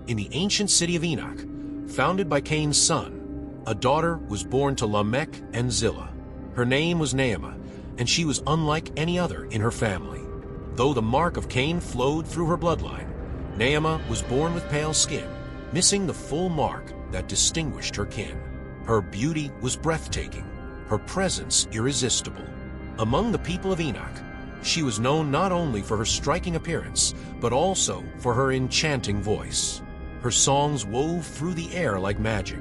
In the ancient city of Enoch, founded by Cain's son, a daughter was born to Lamech and Zillah. Her name was Naama, and she was unlike any other in her family. Though the mark of Cain flowed through her bloodline, Naama was born with pale skin, missing the full mark that distinguished her kin. Her beauty was breathtaking, her presence irresistible. Among the people of Enoch, she was known not only for her striking appearance, but also for her enchanting voice. Her songs wove through the air like magic,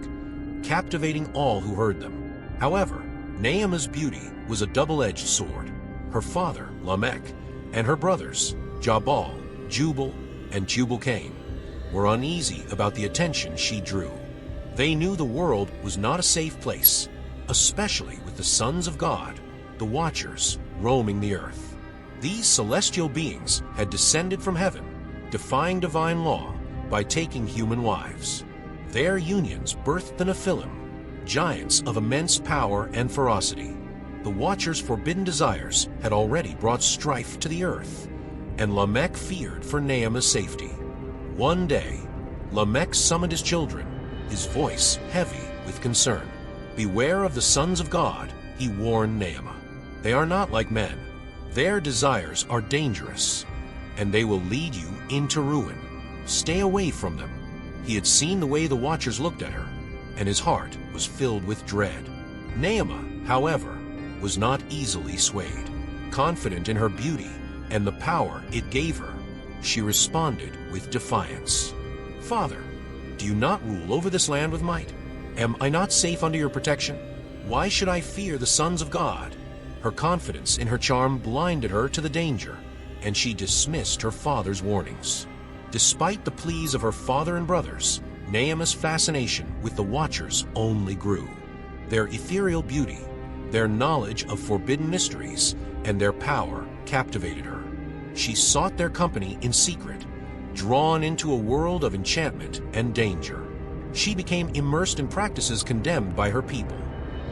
captivating all who heard them. However, Naama's beauty was a double-edged sword. Her father, Lamech, and her brothers, Jabal, Jubal, and Tubal-Cain, were uneasy about the attention she drew. They knew the world was not a safe place, especially with the sons of God, the Watchers, roaming the earth. These celestial beings had descended from heaven, defying divine law by taking human wives. Their unions birthed the Nephilim, giants of immense power and ferocity. The Watchers' forbidden desires had already brought strife to the earth, and Lamech feared for Naama's safety. One day, Lamech summoned his children, his voice heavy with concern. "Beware of the sons of God," he warned Naama. "They are not like men. Their desires are dangerous, and they will lead you into ruin. Stay away from them." He had seen the way the Watchers looked at her, and his heart was filled with dread. Naama, however, was not easily swayed. Confident in her beauty and the power it gave her, she responded with defiance. "Father, do you not rule over this land with might? Am I not safe under your protection? Why should I fear the sons of God?" Her confidence in her charm blinded her to the danger, and she dismissed her father's warnings. Despite the pleas of her father and brothers, Naama's fascination with the Watchers only grew. Their ethereal beauty, their knowledge of forbidden mysteries, and their power captivated her. She sought their company in secret, drawn into a world of enchantment and danger. She became immersed in practices condemned by her people: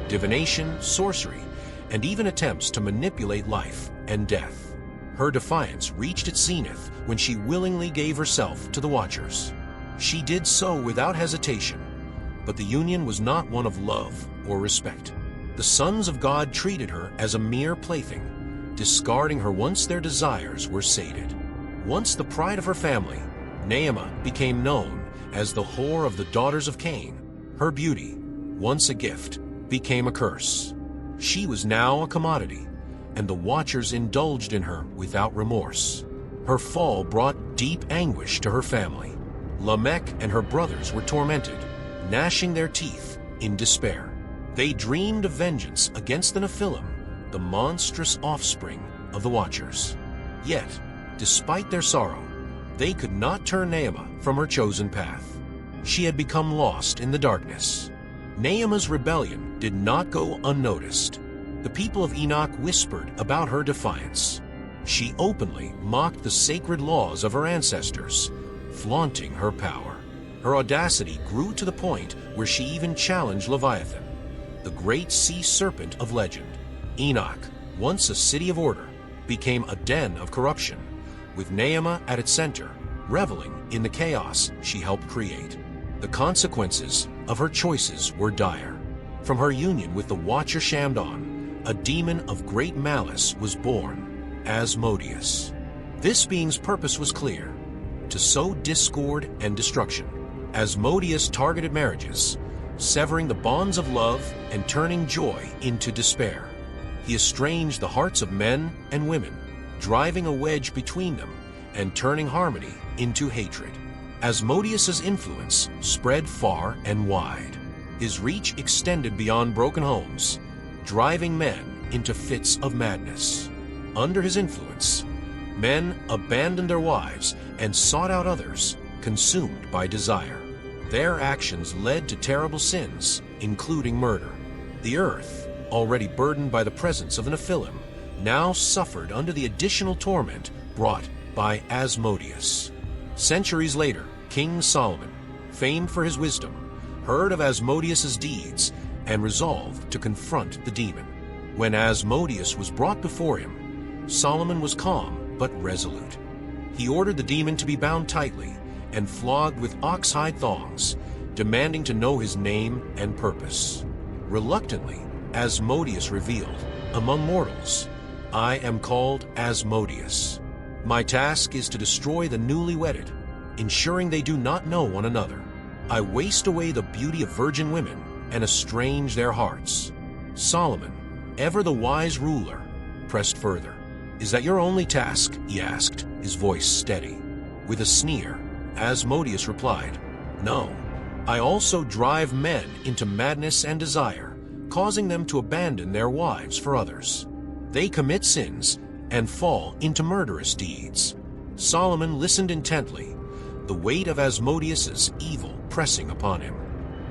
divination, sorcery, and even attempts to manipulate life and death. Her defiance reached its zenith when she willingly gave herself to the Watchers. She did so without hesitation, but the union was not one of love or respect. The sons of God treated her as a mere plaything, discarding her once their desires were sated. Once the pride of her family, Naama became known as the whore of the daughters of Cain. Her beauty, once a gift, became a curse. She was now a commodity, and the Watchers indulged in her without remorse. Her fall brought deep anguish to her family. Lamech and her brothers were tormented, gnashing their teeth in despair. They dreamed of vengeance against the Nephilim, the monstrous offspring of the Watchers. Yet, despite their sorrow, they could not turn Naama from her chosen path. She had become lost in the darkness. Naama's rebellion did not go unnoticed. The people of Enoch whispered about her defiance. She openly mocked the sacred laws of her ancestors, flaunting her power. Her audacity grew to the point where she even challenged Leviathan, the great sea serpent of legend. Enoch, once a city of order, became a den of corruption, with Naama at its center, reveling in the chaos she helped create. The consequences of her choices were dire. From her union with the Watcher Shamdon, a demon of great malice was born, Asmodeus. This being's purpose was clear: to sow discord and destruction. Asmodeus targeted marriages, severing the bonds of love and turning joy into despair. He estranged the hearts of men and women, driving a wedge between them and turning harmony into hatred. Asmodeus's influence spread far and wide. His reach extended beyond broken homes, driving men into fits of madness. Under his influence, men abandoned their wives and sought out others, consumed by desire. Their actions led to terrible sins, including murder. The earth, already burdened by the presence of the Nephilim, now suffered under the additional torment brought by Asmodeus. Centuries later, King Solomon, famed for his wisdom, heard of Asmodeus's deeds and resolved to confront the demon. When Asmodeus was brought before him, Solomon was calm but resolute. He ordered the demon to be bound tightly and flogged with ox-hide thongs, demanding to know his name and purpose. Reluctantly, Asmodeus revealed, "Among mortals, I am called Asmodeus. My task is to destroy the newly wedded, ensuring they do not know one another. I waste away the beauty of virgin women and estrange their hearts." Solomon, ever the wise ruler, pressed further. "Is that your only task?" he asked, his voice steady. With a sneer, Asmodeus replied, "No, I also drive men into madness and desire, causing them to abandon their wives for others. They commit sins and fall into murderous deeds." Solomon listened intently, the weight of Asmodeus's evil pressing upon him.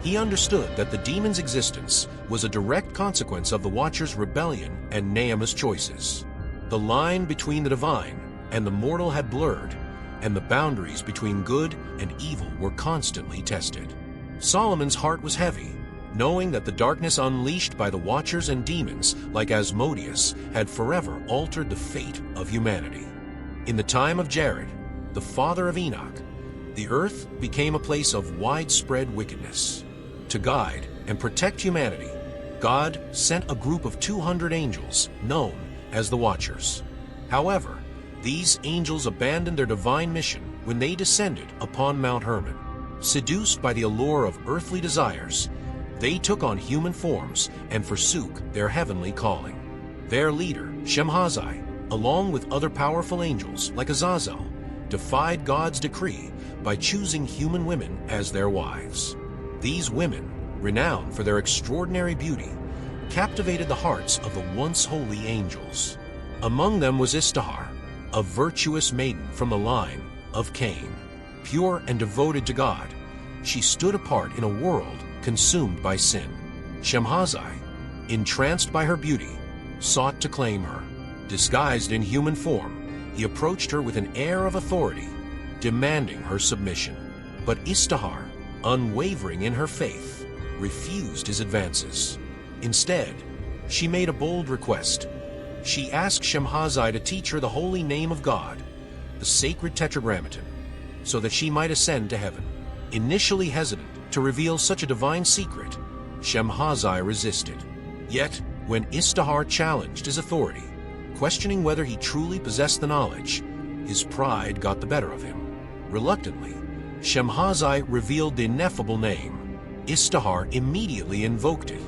He understood that the demon's existence was a direct consequence of the Watcher's rebellion and Naama's choices. The line between the divine and the mortal had blurred, and the boundaries between good and evil were constantly tested. Solomon's heart was heavy, knowing that the darkness unleashed by the Watchers and demons like Asmodeus had forever altered the fate of humanity. In the time of Jared, the father of Enoch, the earth became a place of widespread wickedness. To guide and protect humanity, God sent a group of 200 angels known as the Watchers. However, these angels abandoned their divine mission when they descended upon Mount Hermon. Seduced by the allure of earthly desires, they took on human forms and forsook their heavenly calling. Their leader, Shemhazi, along with other powerful angels like Azazel, defied God's decree by choosing human women as their wives. These women, renowned for their extraordinary beauty, captivated the hearts of the once holy angels. Among them was Istahar, a virtuous maiden from the line of Cain. Pure and devoted to God, she stood apart in a world consumed by sin. Shemhazi, entranced by her beauty, sought to claim her. Disguised in human form, he approached her with an air of authority, demanding her submission. But Istahar, unwavering in her faith, refused his advances. Instead, she made a bold request. She asked Shemhazi to teach her the holy name of God, the sacred Tetragrammaton, so that she might ascend to heaven. Initially hesitant to reveal such a divine secret, Shemhazi resisted. Yet, when Istahar challenged his authority, questioning whether he truly possessed the knowledge, his pride got the better of him. Reluctantly, Shemhazi revealed the ineffable name. Istahar immediately invoked it,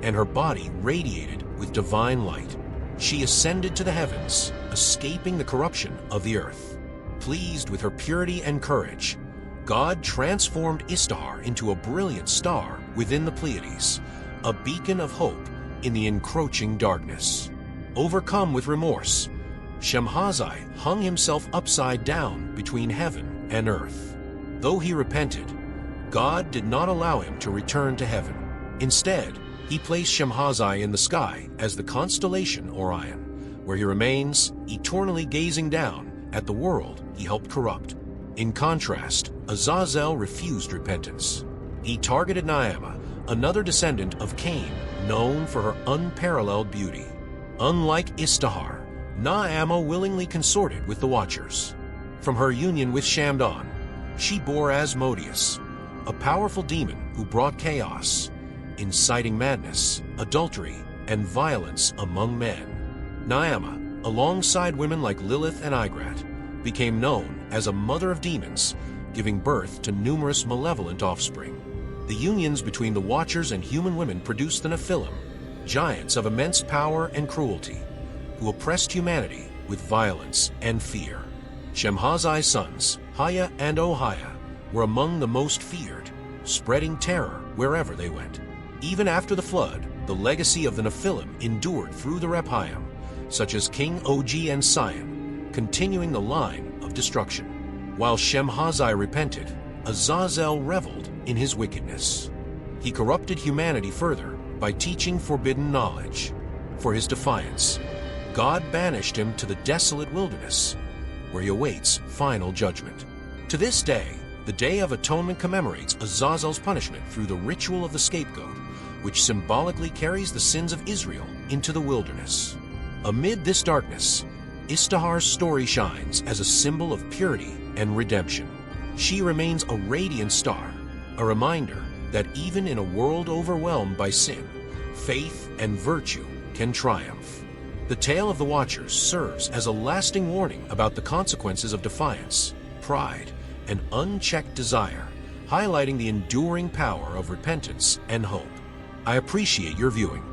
and her body radiated with divine light. She ascended to the heavens, escaping the corruption of the earth. Pleased with her purity and courage, God transformed Istahar into a brilliant star within the Pleiades, a beacon of hope in the encroaching darkness. Overcome with remorse, Shemhazi hung himself upside down between heaven and earth. Though he repented, God did not allow him to return to heaven. Instead, he placed Shemhazi in the sky as the constellation Orion, where he remains, eternally gazing down at the world he helped corrupt. In contrast, Azazel refused repentance. He targeted Naama, another descendant of Cain, known for her unparalleled beauty. Unlike Istahar, Naama willingly consorted with the Watchers. From her union with Shamdon, she bore Asmodeus, a powerful demon who brought chaos, inciting madness, adultery, and violence among men. Naama, alongside women like Lilith and Igrat, became known as a mother of demons, giving birth to numerous malevolent offspring. The unions between the Watchers and human women produced the Nephilim, giants of immense power and cruelty, who oppressed humanity with violence and fear. Shemhazi's sons, Haya and Ohia, were among the most feared, spreading terror wherever they went. Even after the flood, the legacy of the Nephilim endured through the Rephaim, such as King Og and Sion, continuing the line of destruction. While Shemhazi repented, Azazel reveled in his wickedness. He corrupted humanity further by teaching forbidden knowledge. For his defiance, God banished him to the desolate wilderness, where he awaits final judgment. To this day, the Day of Atonement commemorates Azazel's punishment through the ritual of the scapegoat, which symbolically carries the sins of Israel into the wilderness. Amid this darkness, Istahar's story shines as a symbol of purity and redemption. She remains a radiant star, a reminder that even in a world overwhelmed by sin, faith and virtue can triumph. The tale of the Watchers serves as a lasting warning about the consequences of defiance, pride, and unchecked desire, highlighting the enduring power of repentance and hope. I appreciate your viewing.